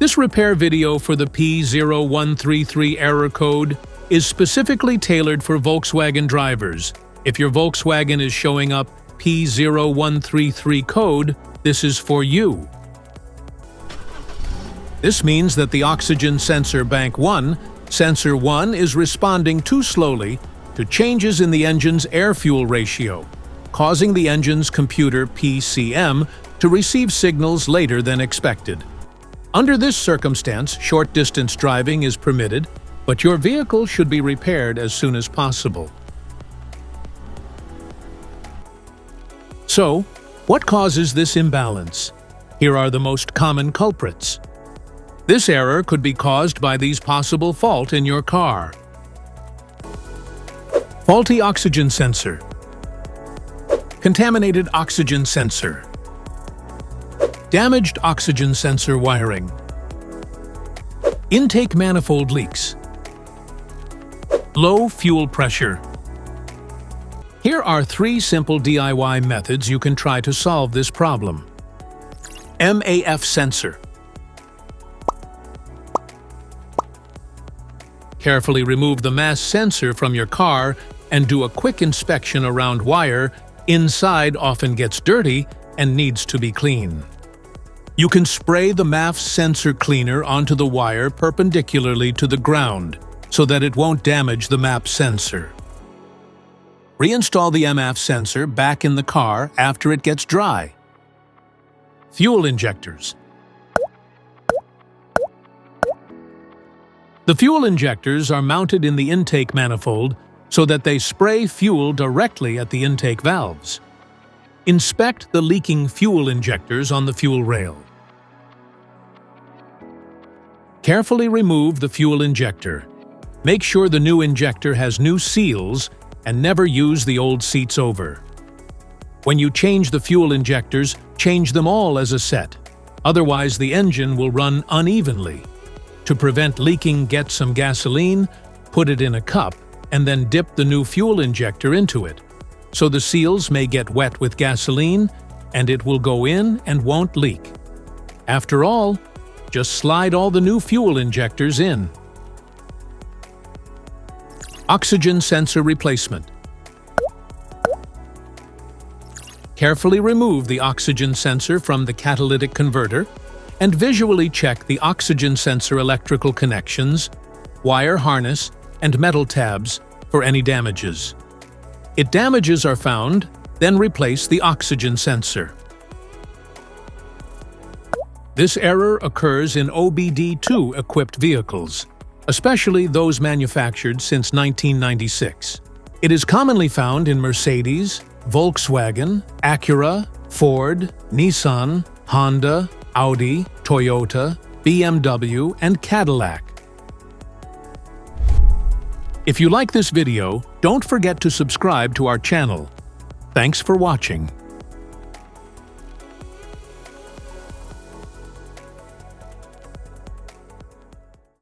This repair video for the P0133 error code is specifically tailored for Volkswagen drivers. If your Volkswagen is showing up P0133 code, this is for you. This means that the oxygen sensor bank 1, sensor 1 is responding too slowly to changes in the engine's air-fuel ratio, causing the engine's computer PCM to receive signals later than expected. Under this circumstance, short-distance driving is permitted, but your vehicle should be repaired as soon as possible. So, what causes this imbalance? Here are the most common culprits. This error could be caused by these possible faults in your car. Faulty oxygen sensor. Contaminated oxygen sensor. Damaged oxygen sensor wiring. Intake manifold leaks. Low fuel pressure. Here are 3 simple DIY methods you can try to solve this problem. MAF Sensor. Carefully remove the MAF sensor from your car and do a quick inspection around wire. Inside often gets dirty and needs to be cleaned. You can spray the MAF sensor cleaner onto the wire perpendicularly to the ground so that it won't damage the MAF sensor. Reinstall the MAF sensor back in the car after it gets dry. Fuel injectors. The fuel injectors are mounted in the intake manifold so that they spray fuel directly at the intake valves. Inspect the leaking fuel injectors on the fuel rail. Carefully remove the fuel injector. Make sure the new injector has new seals and never use the old seats over. When you change the fuel injectors, change them all as a set. Otherwise, the engine will run unevenly. To prevent leaking, get some gasoline, put it in a cup, and then dip the new fuel injector into it. So the seals may get wet with gasoline, and it will go in and won't leak. After all, just slide all the new fuel injectors in. Oxygen sensor replacement. Carefully remove the oxygen sensor from the catalytic converter and visually check the oxygen sensor electrical connections, wire harness, and metal tabs for any damages. If damages are found, then replace the oxygen sensor. This error occurs in OBD2 equipped vehicles, especially those manufactured since 1996. It is commonly found in Mercedes, Volkswagen, Acura, Ford, Nissan, Honda, Audi, Toyota, BMW, and Cadillac. If you like this video, don't forget to subscribe to our channel. Thanks for watching.